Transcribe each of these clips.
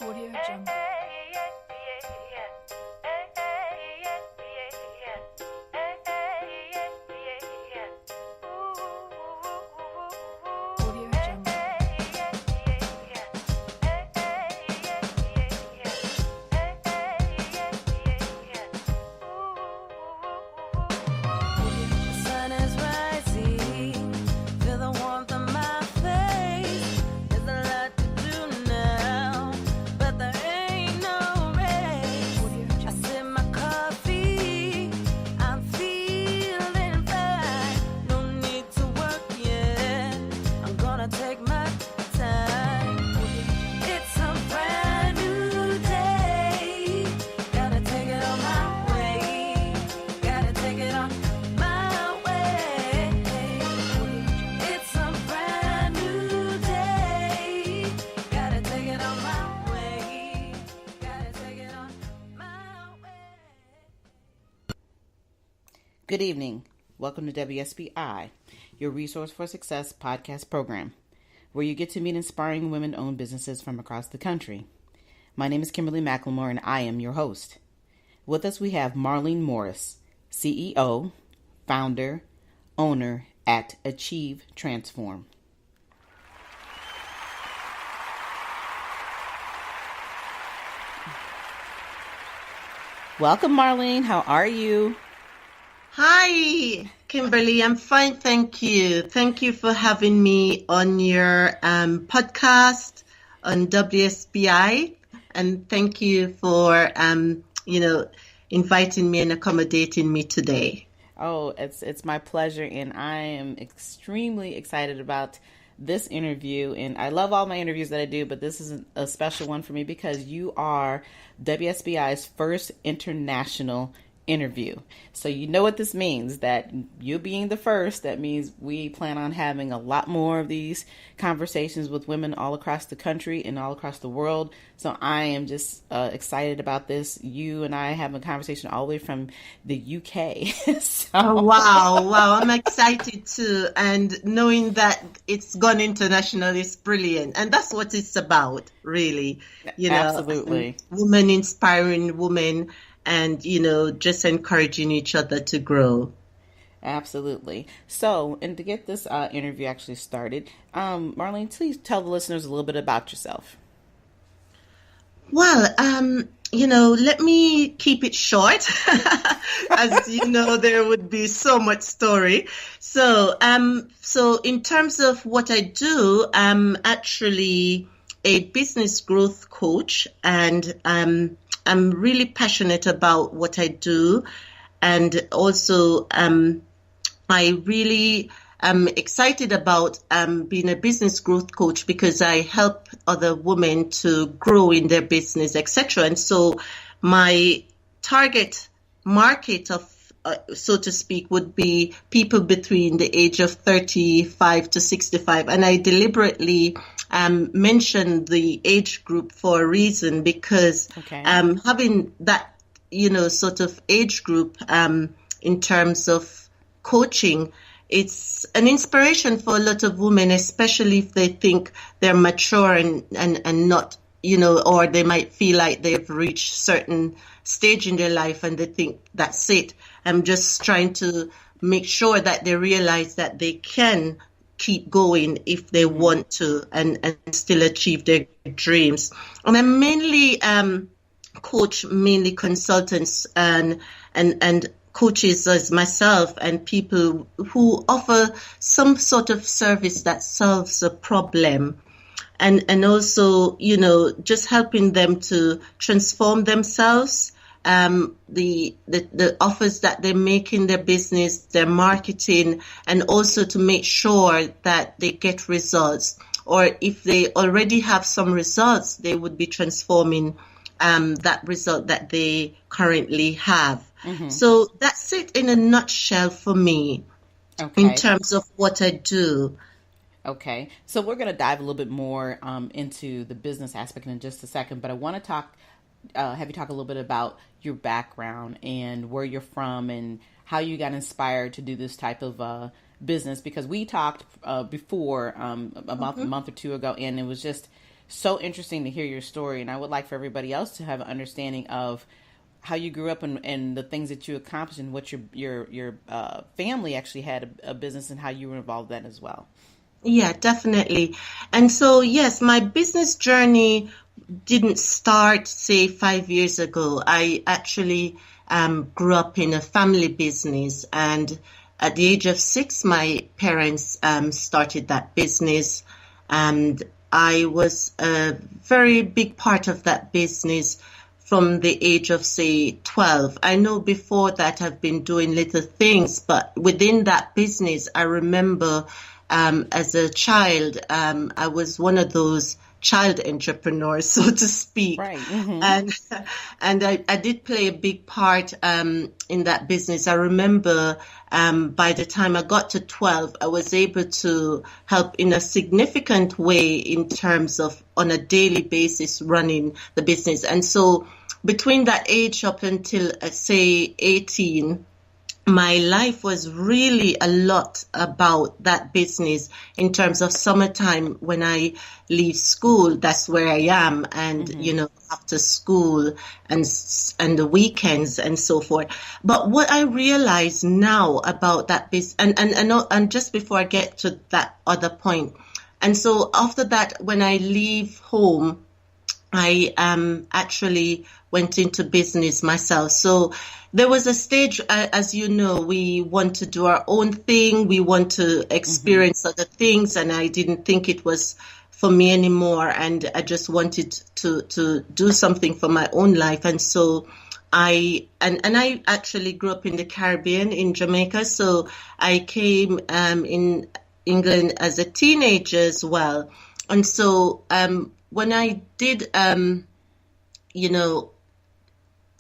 Audio Jungle. Audio Jungle. The sun is rising, feel the warmth on my face. There's a lot to do now, but there ain't no race. I sip my coffee, I'm feeling fine. No need to work yet, I'm gonna take my time. It's a brand new day, gotta take it on my way. Gotta take it on my way. It's a brand new day. Gotta take it on my way. Gotta take it on my way. Good evening. Welcome to WSBI, your Resource for Success podcast program, where you get to meet inspiring women-owned businesses from across the country. My name is Kimberly McLemore, and I am your host. With us, we have Marlene Morris, CEO, founder, owner at Achieve Transform. Welcome, Marlene. How are you? Hi, Kimberly. I'm fine, thank you. Thank you for having me on your podcast on WSBI, and thank you for inviting me and accommodating me today. Oh, it's my pleasure, and I am extremely excited about this interview. And I love all my interviews that I do, but this is a special one for me because you are WSBI's first international interview. So you know what this means, that you being the first, that means we plan on having a lot more of these conversations with women all across the country and all across the world. So I am just excited about this. You and I have a conversation all the way from the UK. So, Oh, wow. I'm excited too. And knowing that it's gone international is brilliant. And that's what it's about, really. Absolutely. Women inspiring women and, just encouraging each other to grow. Absolutely. So, and to get this interview actually started, Marlene, please tell the listeners a little bit about yourself. Well, let me keep it short. As you know, there would be so much story. So in terms of what I do, I'm actually a business growth coach, and I'm really passionate about what I do. And also, I really am excited about being a business growth coach because I help other women to grow in their business, etc. And so my target market of, so to speak, would be people between the age of 35 to 65. And I deliberately mentioned the age group for a reason because having that, sort of age group in terms of coaching, it's an inspiration for a lot of women, especially if they think they're mature and not, or they might feel like they've reached certain stage in their life and they think that's it. I'm just trying to make sure that they realize that they can keep going if they want to and still achieve their dreams. And I mainly coach mainly consultants and coaches as myself and people who offer some sort of service that solves a problem. And also, just helping them to transform themselves, the offers that they make in their business, their marketing, and also to make sure that they get results. Or if they already have some results, they would be transforming that result that they currently have. Mm-hmm. So that's it in a nutshell for me in terms of what I do. Okay, so we're going to dive a little bit more into the business aspect in just a second, but I want to have you talk a little bit about your background and where you're from and how you got inspired to do this type of business, because we talked before a month or two ago, and it was just so interesting to hear your story, and I would like for everybody else to have an understanding of how you grew up and the things that you accomplished and what your family actually had a business and how you were involved in that as well. Yeah, definitely. And so, yes, my business journey didn't start, say, 5 years ago. I actually grew up in a family business, and at the age of 6, my parents started that business, and I was a very big part of that business from the age of, say, 12. I know before that I've been doing little things, but within that business, I remember as a child, I was one of those child entrepreneurs, so to speak. Right. Mm-hmm. And I did play a big part in that business. I remember by the time I got to 12, I was able to help in a significant way in terms of on a daily basis running the business. And so between that age up until, say, 18, my life was really a lot about that business in terms of summertime when I leave school, that's where I am. And, after school and the weekends and so forth. But what I realize now about that business, and just before I get to that other point, and so after that, when I leave home, I actually went into business myself. So there was a stage, as you know, we want to do our own thing. We want to experience other things. And I didn't think it was for me anymore. And I just wanted to do something for my own life. And so I actually grew up in the Caribbean, in Jamaica. So I came in England as a teenager as well. And so when I did,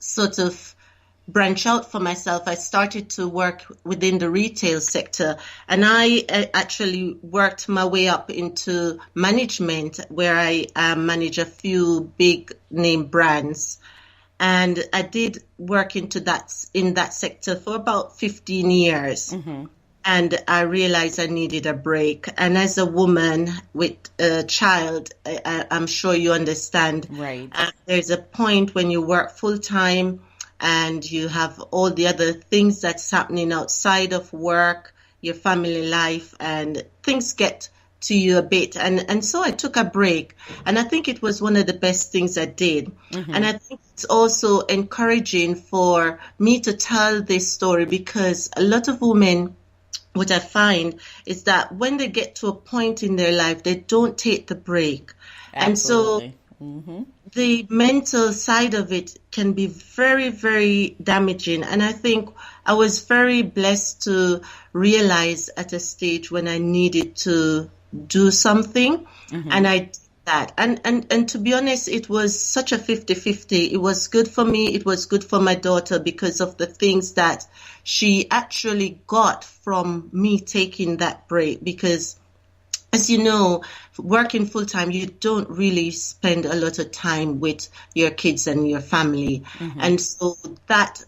sort of branch out for myself, I started to work within the retail sector, and I actually worked my way up into management, where I manage a few big name brands. And I did work in that sector for about 15 years. Mm-hmm. And I realized I needed a break. And as a woman with a child, I'm sure you understand. Right. There's a point when you work full time and you have all the other things that's happening outside of work, your family life, and things get to you a bit. And so I took a break. And I think it was one of the best things I did. Mm-hmm. And I think it's also encouraging for me to tell this story, because a lot of women, what I find is that when they get to a point in their life, they don't take the break. Absolutely. And so the mental side of it can be very, very damaging. And I think I was very blessed to realize at a stage when I needed to do something. Mm-hmm. And I did that. And to be honest, it was such a 50-50. It was good for me. It was good for my daughter because of the things that she actually got from me taking that break. Because, as you know, working full time, you don't really spend a lot of time with your kids and your family. Mm-hmm. And so that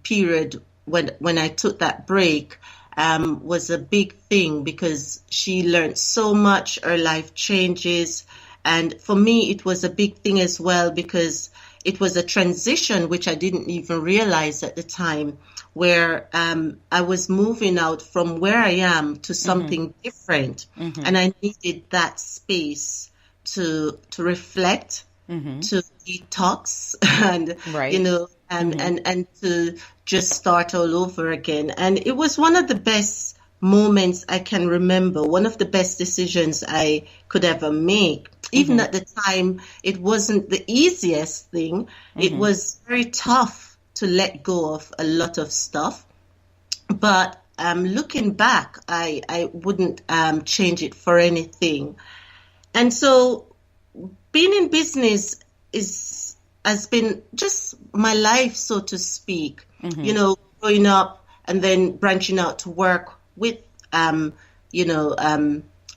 period when I took that break was a big thing, because she learned so much, her life changes. And for me, it was a big thing as well, because it was a transition, which I didn't even realize at the time, where I was moving out from where I am to something different. Mm-hmm. And I needed that space to reflect, to detox, and, right. And to just start all over again. And it was one of the best moments I can remember, one of the best decisions I could ever make. Even at the time, it wasn't the easiest thing. It was very tough to let go of a lot of stuff. But looking back, I wouldn't change it for anything. And so being in business has been just my life, so to speak. Growing up and then branching out to work with,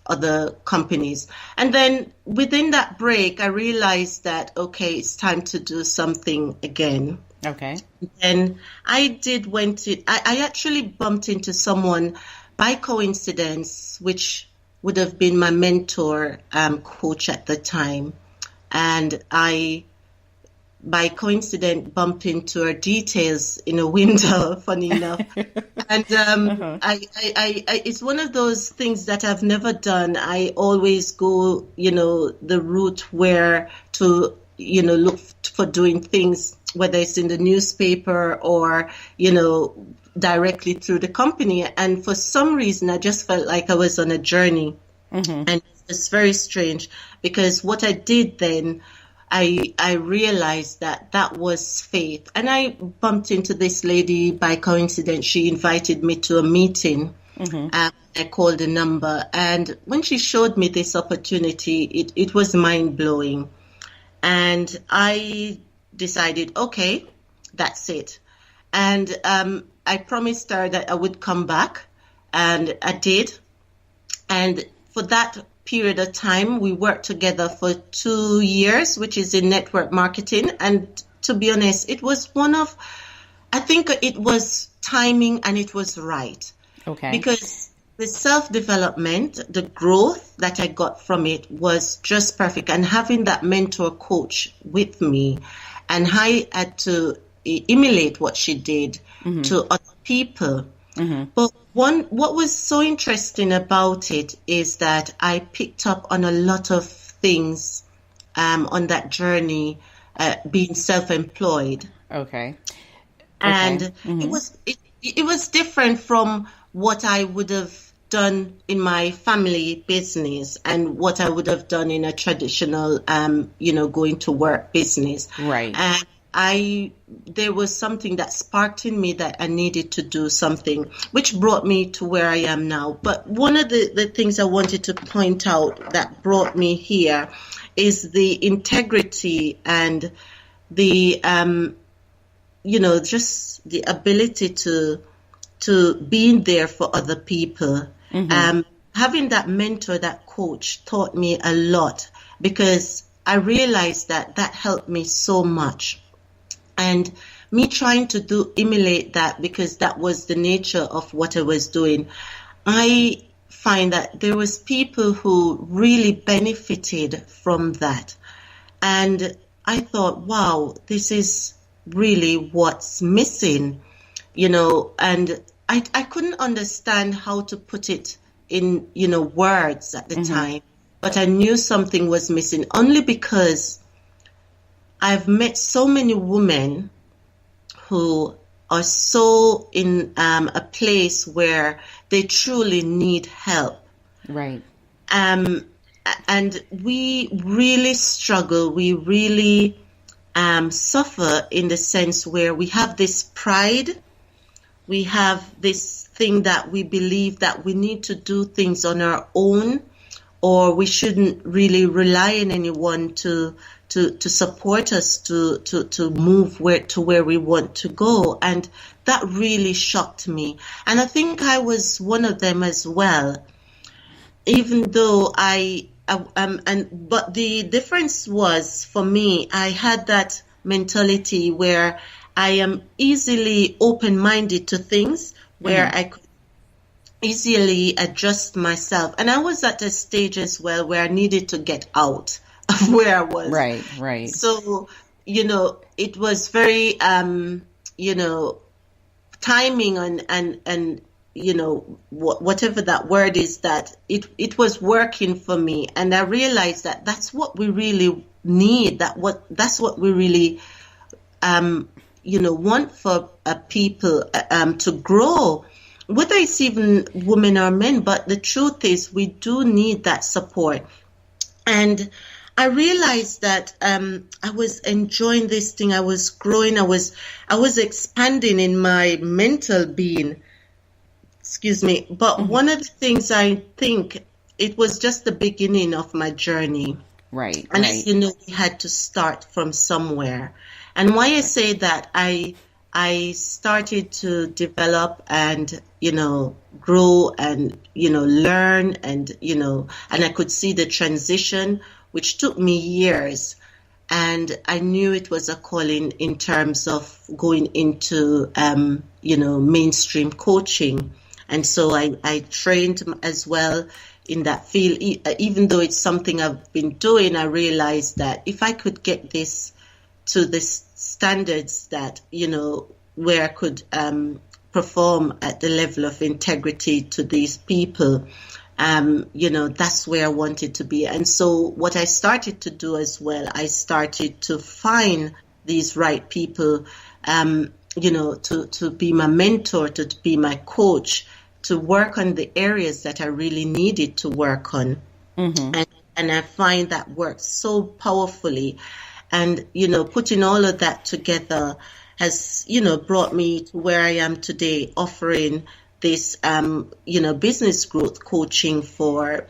other companies. And then within that break, I realized that, okay, it's time to do something again. Okay. And I actually bumped into someone by coincidence, which would have been my mentor, coach at the time. And I, by coincidence, bumped into her details in a window, funny enough. And it's one of those things that I've never done. I always go, the route where to, look for doing things, whether it's in the newspaper or, directly through the company. And for some reason, I just felt like I was on a journey. And it's very strange because what I did then, I realized that was faith. And I bumped into this lady by coincidence. She invited me to a meeting. I called a number. And when she showed me this opportunity, it was mind-blowing. And I decided, okay, that's it. And I promised her that I would come back. And I did. And for that period of time, we worked together for 2 years, which is in network marketing. And to be honest, it was I think it was timing and it was right. Okay. Because the self-development, the growth that I got from it was just perfect. And having that mentor coach with me, and I had to emulate what she did to other people. But what was so interesting about it is that I picked up on a lot of things on that journey, being self-employed. Okay. And it was different from what I would have done in my family business and what I would have done in a traditional, going to work business. Right. And there was something that sparked in me that I needed to do something, which brought me to where I am now. But one of the things I wanted to point out that brought me here is the integrity and the, just the ability to being there for other people. Having that mentor, that coach taught me a lot because I realized that helped me so much. And me trying to emulate that because that was the nature of what I was doing, I find that there was people who really benefited from that. And I thought, wow, this is really what's missing, and I couldn't understand how to put it in, words at the time, but I knew something was missing only because I've met so many women who are so in a place where they truly need help. Right. And we really struggle. We really suffer in the sense where we have this pride. We have this thing that we believe that we need to do things on our own, or we shouldn't really rely on anyone to support us to move where we want to go. And that really shocked me. And I think I was one of them as well, even though but the difference was, for me, I had that mentality where I am easily open-minded to things, where I could easily adjust myself. And I was at a stage as well where I needed to get out of where I was. Right. So, it was very, timing and whatever that word is, that it was working for me. And I realized that that's what we really need, that's what we really, want for people to grow, whether it's even women or men. But the truth is we do need that support. And I realized that I was enjoying this thing. I was growing. I was expanding in my mental being. Excuse me. But one of the things, I think it was just the beginning of my journey. Right. And as you know, we had to start from somewhere. And why I say that, I started to develop and, grow and, learn and, and I could see the transition, which took me years. And I knew it was a calling in terms of going into, mainstream coaching. And so I trained as well in that field. Even though it's something I've been doing, I realized that if I could get this to the standards that, where I could perform at the level of integrity to these people, that's where I wanted to be. And so what I started to do as well, I started to find these right people, to be my mentor, to be my coach, to work on the areas that I really needed to work on. Mm-hmm. And I find that works so powerfully. And, putting all of that together has, brought me to where I am today, offering this, business growth coaching for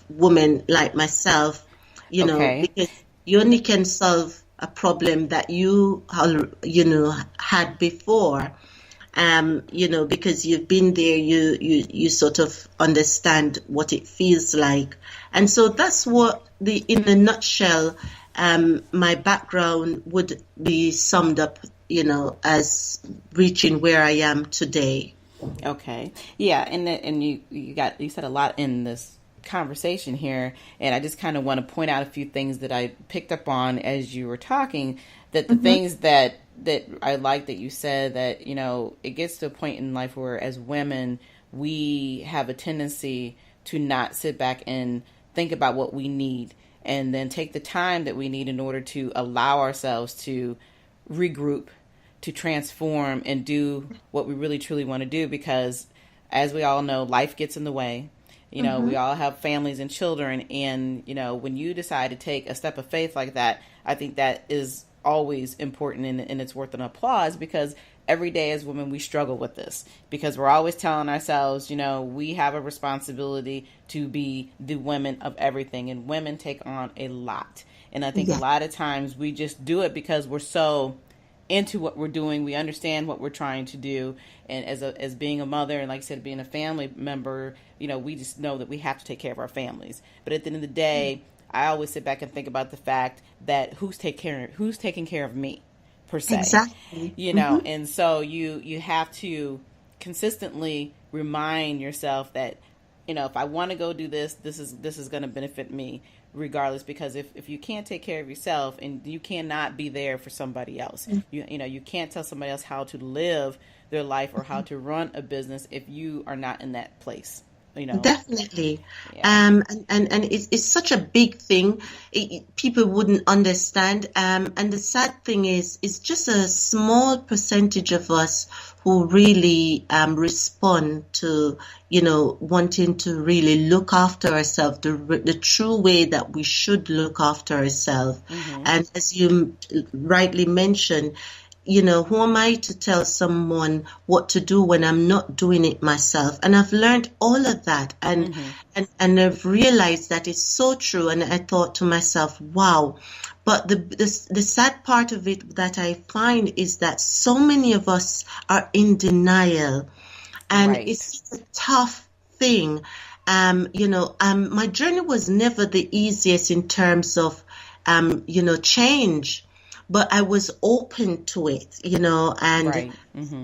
women like myself, because you only can solve a problem that you had before, because you've been there, you sort of understand what it feels like. And so that's what in a nutshell, my background would be summed up, as reaching where I am today. Okay. Yeah. And you said a lot in this conversation here. And I just kind of want to point out a few things that I picked up on as you were talking, that the mm-hmm. things that I like that you said, that, it gets to a point in life where as women, we have a tendency to not sit back and think about what we need and then take the time that we need in order to allow ourselves to regroup, to transform and do what we really truly want to do, because as we all know, life gets in the way. Mm-hmm. We all have families and children, and when you decide to take a step of faith like that, I think that is always important, and it's worth an applause, because every day as women we struggle with this, because we're always telling ourselves, we have a responsibility to be the women of everything, and women take on a lot. And I think a lot of times we just do it because we're so into what we're doing. We understand what we're trying to do. And as being a mother, and like I said, being a family member, we just know that we have to take care of our families. But at the end of the day, I always sit back and think about the fact that who's taking care of me, per se. Exactly. Mm-hmm. And so you have to consistently remind yourself that, if I want to go do this, this is going to benefit me regardless, because if you can't take care of yourself, and you cannot be there for somebody else, you can't tell somebody else how to live their life or how to run a business if you are not in that place. Definitely. Yeah. And it's such a big thing. People wouldn't understand. And the sad thing is, it's just a small percentage of us who really respond to, wanting to really look after ourselves, the true way that we should look after ourselves. Mm-hmm. And as you rightly mentioned, who am I to tell someone what to do when I'm not doing it myself? And I've learned all of that, and mm-hmm. and I've realized that it's so true. And I thought to myself, wow. But the sad part of it that I find is that so many of us are in denial, and right. It's a tough thing. My journey was never the easiest in terms of, change. But I was open to it, and right. mm-hmm.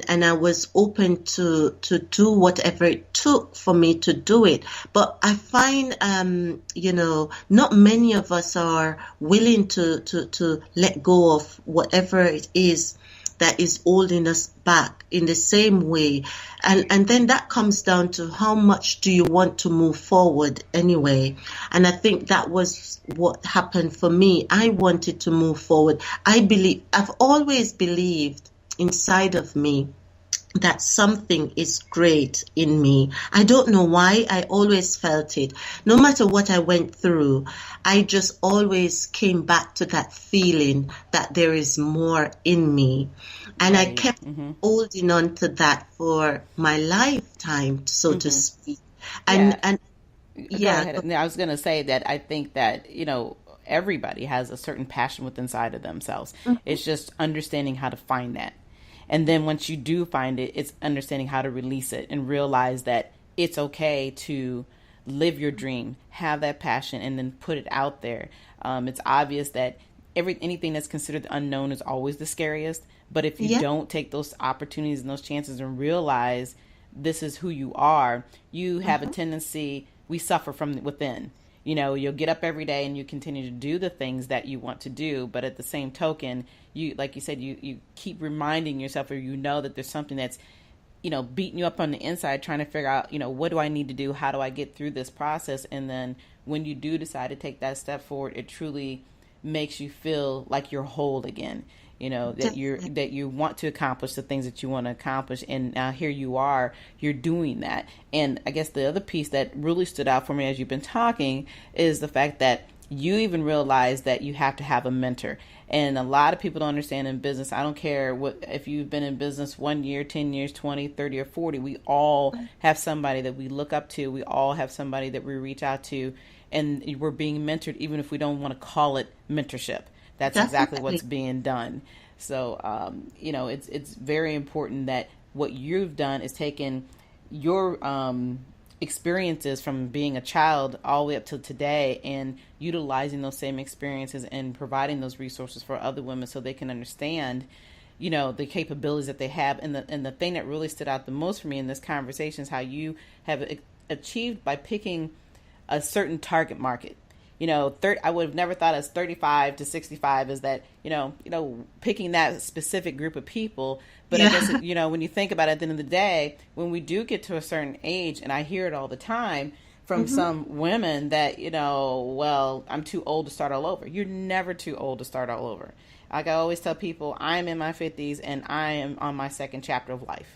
and I was open to do whatever it took for me to do it. But I find, not many of us are willing to let go of whatever it is that is holding us back in the same way. And then that comes down to how much do you want to move forward anyway. And I think that was what happened for me. I wanted to move forward. I've always believed inside of me that something is great in me. I don't know why. I always felt it. No matter what I went through, I just always came back to that feeling that there is more in me. And right. I kept mm-hmm. holding on to that for my lifetime, so mm-hmm. to speak. And yeah. I was going to say that I think that, everybody has a certain passion within inside of themselves. Mm-hmm. It's just understanding how to find that. And then once you do find it, it's understanding how to release it and realize that it's okay to live your dream, have that passion, and then put it out there. It's obvious that anything that's considered the unknown is always the scariest. But if you don't take those opportunities and those chances and realize this is who you are, you have a tendency we suffer from within. You know, you'll get up every day and you continue to do the things that you want to do, but at the same token, you, like you said, you keep reminding yourself, or you know that there's something that's, you know, beating you up on the inside, trying to figure out, you know, what do I need to do? How do I get through this process? And then when you do decide to take that step forward, it truly makes you feel like you're whole again. You know, that you want to accomplish the things that you want to accomplish. And now here you are, you're doing that. And I guess the other piece that really stood out for me as you've been talking is the fact that you even realize that you have to have a mentor. And a lot of people don't understand in business. I don't care what, if you've been in business 1 year, 10 years, 20, 30, or 40, we all have somebody that we look up to. We all have somebody that we reach out to, and we're being mentored, even if we don't want to call it mentorship. That's exactly what's being done. So, you know, it's very important that what you've done is taken your experiences from being a child all the way up to today and utilizing those same experiences and providing those resources for other women so they can understand, you know, the capabilities that they have. And the thing that really stood out the most for me in this conversation is how you have achieved by picking a certain target market. You know, I would have never thought as 35 to 65 is that, you know, picking that specific group of people. But I guess, you know, when you think about it at the end of the day, when we do get to a certain age, and I hear it all the time from some women that, you know, well, I'm too old to start all over. You're never too old to start all over. Like I always tell people, I'm in my 50s and I am on my second chapter of life.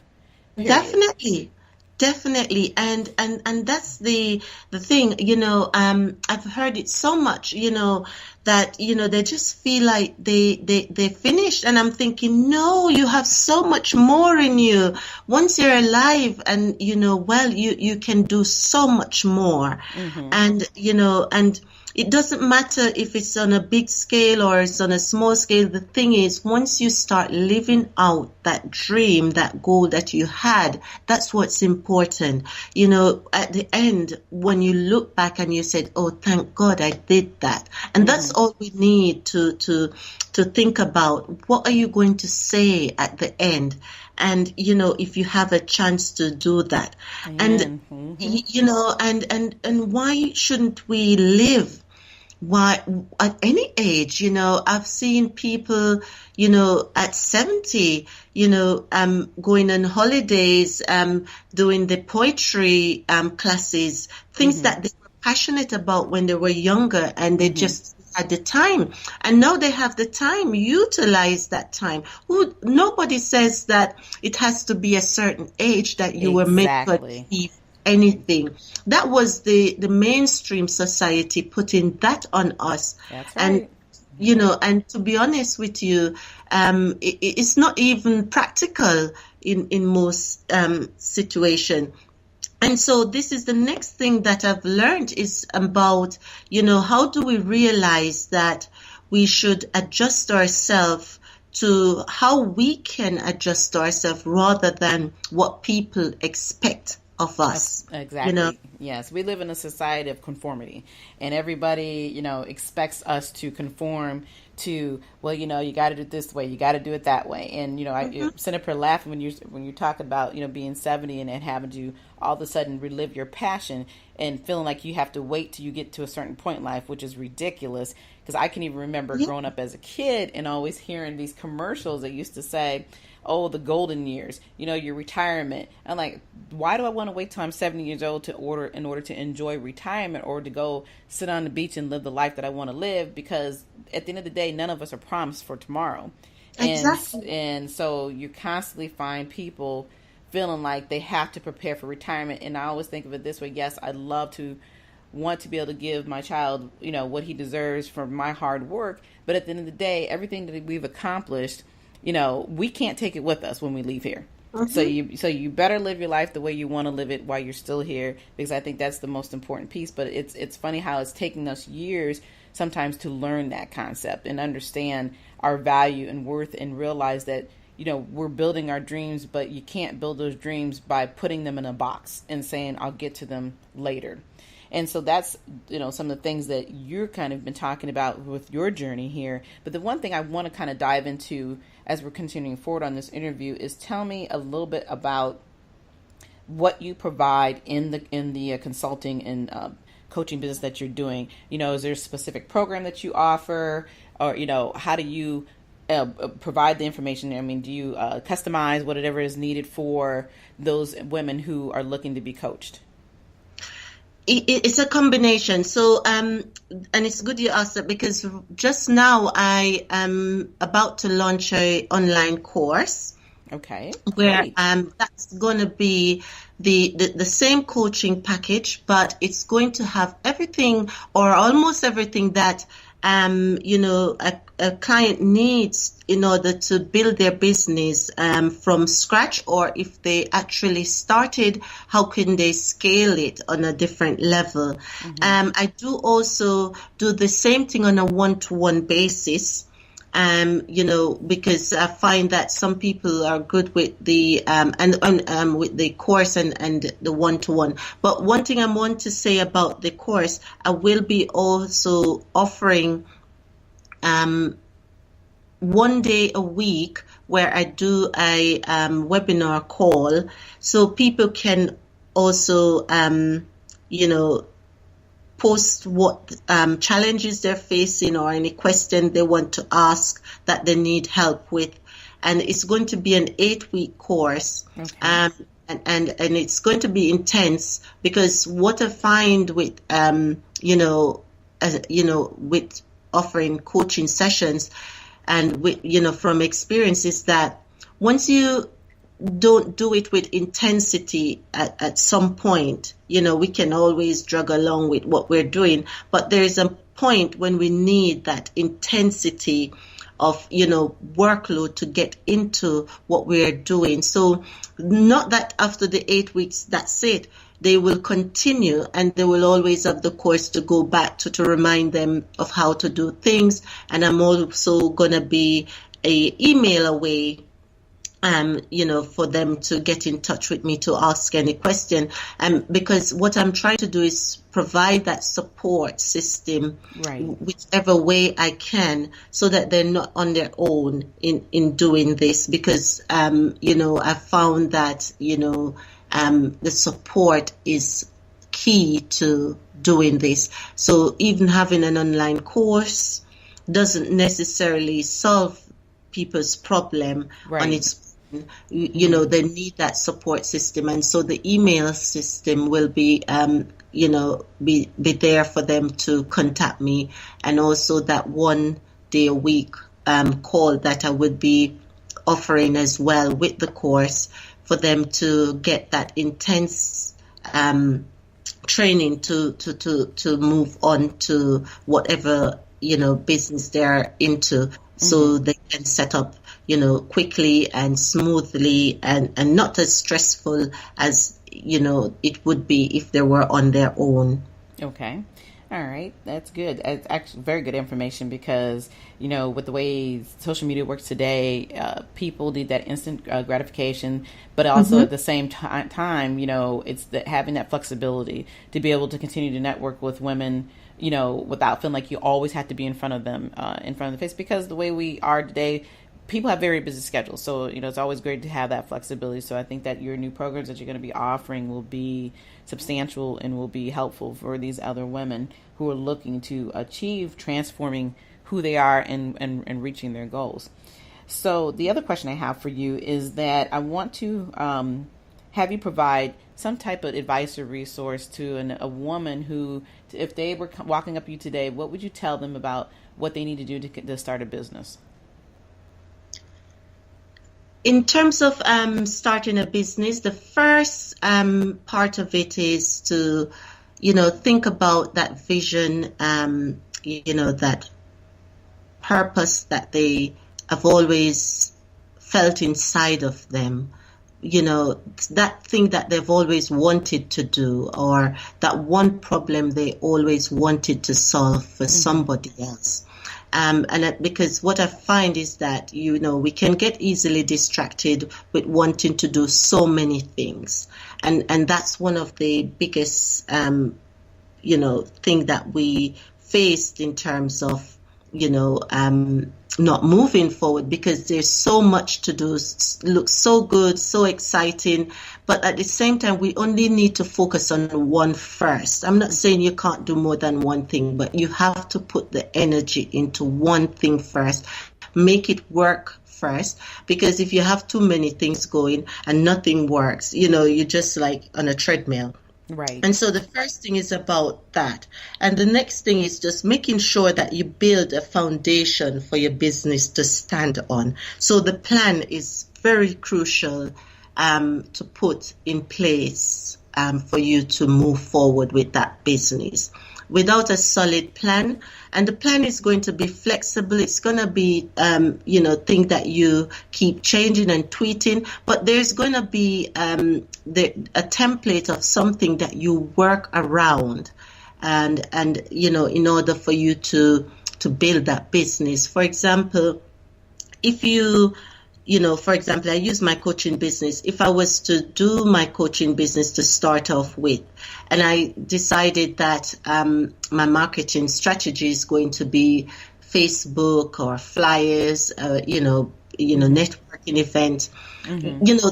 Period. Definitely. And that's the thing, you know, I've heard it so much, you know, that, you know, they just feel like they finished. And I'm thinking, no, you have so much more in you. Once you're alive and, you know, well, you can do so much more. And, you know, and it doesn't matter if it's on a big scale or it's on a small scale. The thing is, once you start living out that dream, that goal that you had, that's what's important. You know, at the end, when you look back and you said, oh, thank God I did that. And that's all we need to think about. What are you going to say at the end? And, you know, if you have a chance to do that. And, you know, and why shouldn't we live? Why, at any age, you know, I've seen people, you know, at 70, you know, going on holidays, doing the poetry classes, things that they were passionate about when they were younger, and they just had the time. And now they have the time. Utilize that time. Nobody says that it has to be a certain age that you were meant to achieve anything. That was the mainstream society putting that on us. That's right. And, you know, and to be honest with you, it's not even practical in most situations. And so this is the next thing that I've learned is about, you know, how do we realize that we should adjust ourselves to how we can adjust ourselves rather than what people expect of us. Exactly. You know? Yes, we live in a society of conformity, and everybody, you know, expects us to conform to, well, you know, you got to do it this way, you got to do it that way. And, you know, I sit up here laughing when you're talking about, you know, being 70 and having to all of a sudden relive your passion and feeling like you have to wait till you get to a certain point in life, which is ridiculous. Because I can even remember growing up as a kid and always hearing these commercials that used to say, oh, the golden years, you know, your retirement. I'm like, why do I want to wait till I'm 70 years old in order to enjoy retirement or to go sit on the beach and live the life that I want to live? Because at the end of the day, none of us are promised for tomorrow. Exactly. And so you constantly find people feeling like they have to prepare for retirement. And I always think of it this way. Yes, I'd love to want to be able to give my child, you know, what he deserves for my hard work. But at the end of the day, everything that we've accomplished, you know, we can't take it with us when we leave here. So you better live your life the way you want to live it while you're still here, because I think that's the most important piece. But it's funny how it's taking us years sometimes to learn that concept and understand our value and worth and realize that, you know, we're building our dreams, but you can't build those dreams by putting them in a box and saying, I'll get to them later. And so that's, you know, some of the things that you're kind of been talking about with your journey here. But the one thing I want to kind of dive into as we're continuing forward on this interview is tell me a little bit about what you provide in the consulting and coaching business that you're doing. Is there a specific program that you offer, or how do you provide the information? I mean, do you customize whatever is needed for those women who are looking to be coached? It's a combination. So, and it's good you asked that, because just now I am about to launch a online course. Okay. Where Great. That's going to be the same coaching package, but it's going to have everything, or almost everything, that a client needs in order to build their business from scratch, or if they actually started, how can they scale it on a different level. I do also do the same thing on a one-to-one basis. Because I find that some people are good with the with the course and the one-to-one. But one thing I want to say about the course, I will be also offering 1 day a week where I do a webinar call, so people can also post what challenges they're facing, or any question they want to ask that they need help with. And it's going to be an 8-week course. Okay. And it's going to be intense, because what I find with with offering coaching sessions, and with from experience, is that once you don't do it with intensity at some point, we can always drag along with what we're doing, but there is a point when we need that intensity of workload to get into what we're doing. So not that after the 8 weeks that's it. They will continue, and they will always have the course to go back to remind them of how to do things. And I'm also going to be an email away, for them to get in touch with me to ask any question. Because what I'm trying to do is provide that support system, Right, whichever way I can, so that they're not on their own in doing this. Because, I found that, the support is key to doing this. So even having an online course doesn't necessarily solve people's problem right. on its own. They need that support system. And so the email system will be, be there for them to contact me. And also that 1 day a week call that I would be offering as well with the course, for them to get that intense training to move on to whatever business they're into, so they can set up quickly and smoothly, and not as stressful as it would be if they were on their own. Okay. All right. That's good. It's actually very good information, because, with the way social media works today, people need that instant gratification, but also at the same time, it's having that flexibility to be able to continue to network with women, without feeling like you always have to be in front of them, in front of the face, because the way we are today, people have very busy schedules. So, it's always great to have that flexibility. So I think that your new programs that you're going to be offering will be substantial and will be helpful for these other women who are looking to achieve transforming who they are and reaching their goals. So the other question I have for you is that I want to have you provide some type of advice or resource to a woman who, if they were walking up to you today, what would you tell them about what they need to do to start a business? In terms of starting a business, the first part of it is to, think about that vision, that purpose that they have always felt inside of them, that thing that they've always wanted to do, or that one problem they always wanted to solve for somebody else. Because what I find is that, we can get easily distracted with wanting to do so many things. And that's one of the biggest, thing that we faced in terms of, not moving forward because there's so much to do. Looks so good, so exciting, but at the same time, we only need to focus on one first. I'm not saying you can't do more than one thing, but you have to put the energy into one thing first. Make it work first, because if you have too many things going and nothing works, you're just like on a treadmill. Right. And so the first thing is about that. And the next thing is just making sure that you build a foundation for your business to stand on. So the plan is very crucial to put in place for you to move forward with that business. Without a solid plan, and the plan is going to be flexible, it's going to be, thing that you keep changing and tweeting, but there's going to be a template of something that you work around, and in order for you to build that business. For example, if for example, I use my coaching business. If I was to do my coaching business to start off with, and I decided that my marketing strategy is going to be Facebook or flyers, networking event,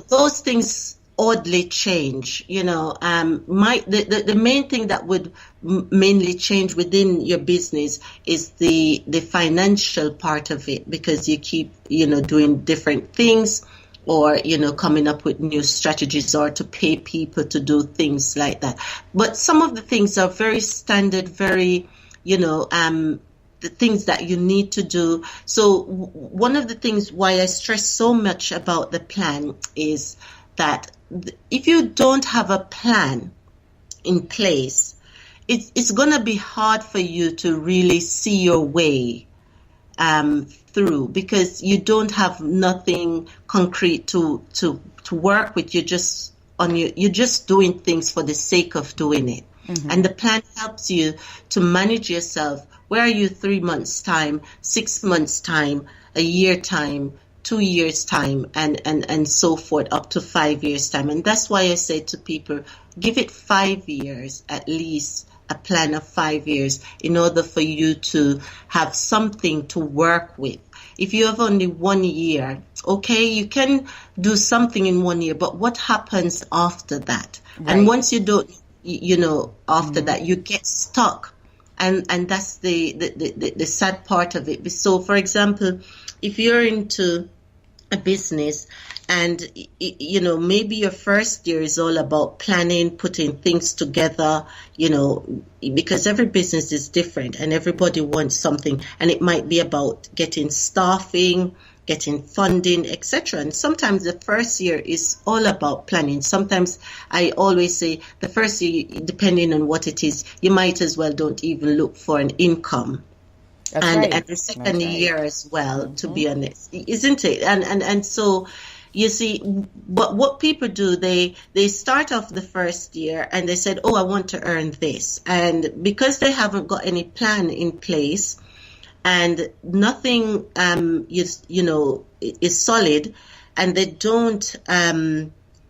those things oddly change. The main thing that would mainly change within your business is the financial part of it, because you keep doing different things, or coming up with new strategies, or to pay people to do things like that. But some of the things are very standard, very the things that you need to do. So one of the things why I stress so much about the plan is that if you don't have a plan in place, it's going to be hard for you to really see your way through, because you don't have nothing concrete to work with. You're just doing things for the sake of doing it. Mm-hmm. And the plan helps you to manage yourself. Where are you 3 months time, 6 months time, a year time, 2 years time, and so forth, up to 5 years time. And that's why I say to people, give it 5 years, at least a plan of 5 years, in order for you to have something to work with. If you have only 1 year, okay, you can do something in 1 year, but what happens after that? Right. And once you don't, after that, you get stuck. And that's the sad part of it. So, for example, if you're into a business and, maybe your first year is all about planning, putting things together, because every business is different and everybody wants something. And it might be about getting staffing, getting funding, etc. And sometimes the first year is all about planning. Sometimes I always say the first year, depending on what it is, you might as well don't even look for an income. That's right. And the second year as well, mm-hmm. to be honest, isn't it? And so, you see, but what people do, they start off the first year and they said, oh, I want to earn this. And because they haven't got any plan in place and nothing, is solid, and they don't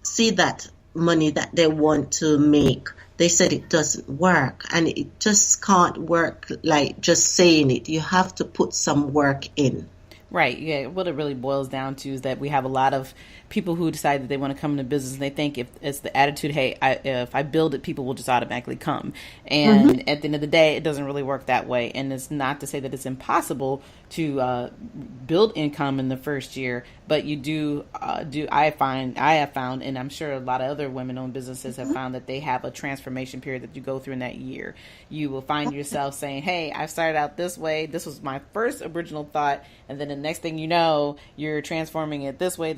see that money that they want to make, they said it doesn't work, and it just can't work like just saying it. You have to put some work in. Right. Yeah. What it really boils down to is that we have a lot of people who decide that they want to come into business, and they think if it's the attitude, hey, if I build it, people will just automatically come. And mm-hmm. at the end of the day, it doesn't really work that way. And it's not to say that it's impossible to build income in the first year, but you do. I have found, and I'm sure a lot of other women-owned businesses have found that they have a transformation period that you go through in that year. You will find yourself saying, hey, I started out this way. This was my first original thought. And then the next thing you know, you're transforming it this way,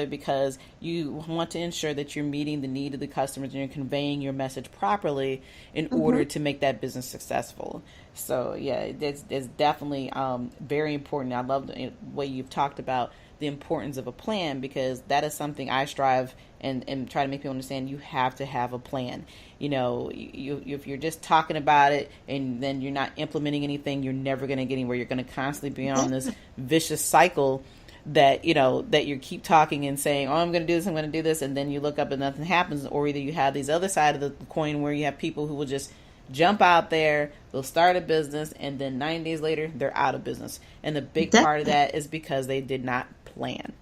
because you want to ensure that you're meeting the need of the customers and you're conveying your message properly in mm-hmm. order to make that business successful. So, yeah, it's definitely very important. I love the way you've talked about the importance of a plan, because that is something I strive and try to make people understand. You have to have a plan. If you're just talking about it and then you're not implementing anything, you're never going to get anywhere. You're going to constantly be on this vicious cycle that you keep talking and saying, oh, I'm going to do this, I'm going to do this, and then you look up and nothing happens. Or either you have these other side of the coin where you have people who will just jump out there, they'll start a business, and then 9 days later, they're out of business. And the big part of that is because they did not plan.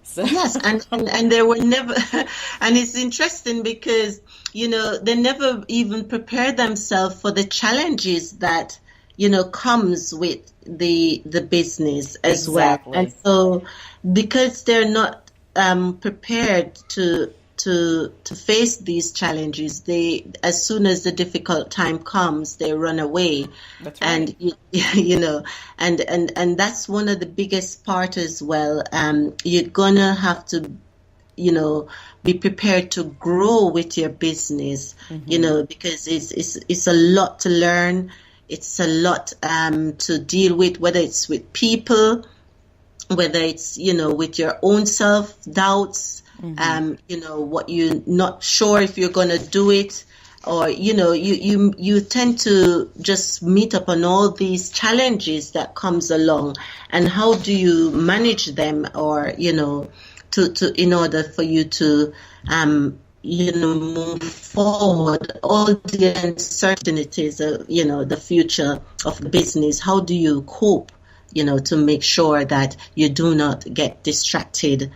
So Yes, and they were never, and it's interesting because, they never even prepare themselves for the challenges that, comes with the business as well. Exactly. And so because they're not prepared to face these challenges, they, as soon as the difficult time comes, they run away. That's right. And and that's one of the biggest part as well. You're gonna have to, be prepared to grow with your business, because it's a lot to learn. It's a lot to deal with, whether it's with people, whether it's, with your own self-doubts, what you're not sure if you're going to do it, or, you tend to just meet up on all these challenges that comes along, and how do you manage them, or, to in order for you to, move forward, all the uncertainties of, the future of the business. How do you cope, to make sure that you do not get distracted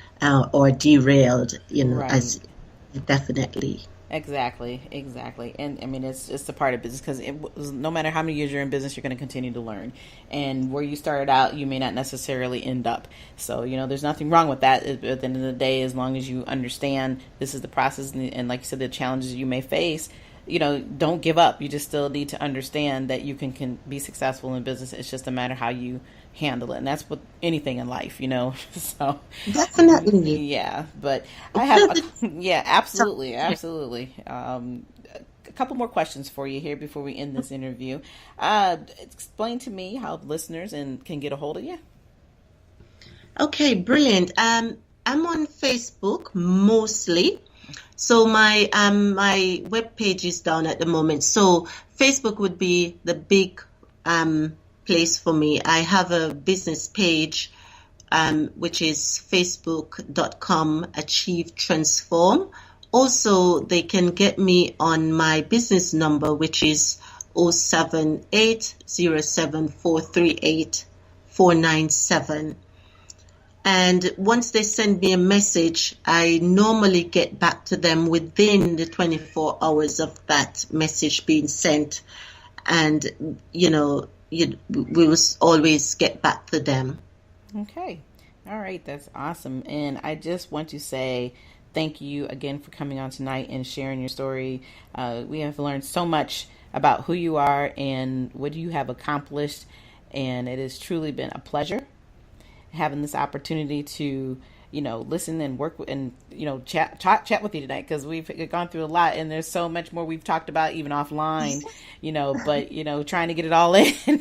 or derailed, Right. as definitely. Exactly. And I mean, it's a part of business because no matter how many years you're in business, you're going to continue to learn. And where you started out, you may not necessarily end up. So, there's nothing wrong with that at the end of the day, as long as you understand this is the process. And like you said, the challenges you may face, don't give up. You just still need to understand that you can be successful in business. It's just a matter how you handle it. And that's with anything in life, So, Definitely. yeah, but I have, yeah, absolutely. A couple more questions for you here before we end this interview. Explain to me how listeners can get a hold of you. Okay, brilliant. I'm on Facebook mostly. So my webpage is down at the moment. So Facebook would be the big place for me. I have a business page, which is facebook.com Achieve Transform. Also, they can get me on my business number, which is 07807438497. And once they send me a message, I normally get back to them within the 24 hours of that message being sent. And, we will always get back to them. Okay. All right. That's awesome. And I just want to say thank you again for coming on tonight and sharing your story. We have learned so much about who you are and what you have accomplished. And it has truly been a pleasure having this opportunity to, listen and work and, chat with you tonight, because we've gone through a lot and there's so much more we've talked about even offline, but, trying to get it all in in a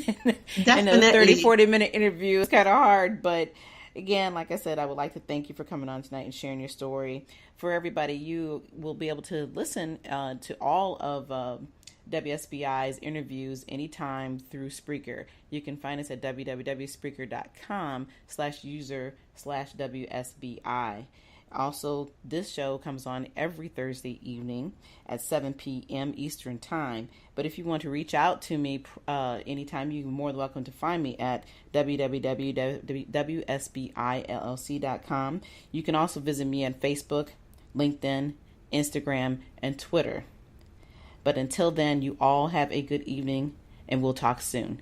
30-40 minute interview is kind of hard. But again, like I said, I would like to thank you for coming on tonight and sharing your story. For everybody, you will be able to listen to all of WSBI's interviews anytime through Spreaker. You can find us at www.spreaker.com/user/WSBI. Also, this show comes on every Thursday evening at 7 p.m. Eastern Time. But if you want to reach out to me anytime, you're more than welcome to find me at www.wsbillc.com. You can also visit me on Facebook, LinkedIn, Instagram, and Twitter. But until then, you all have a good evening, and we'll talk soon.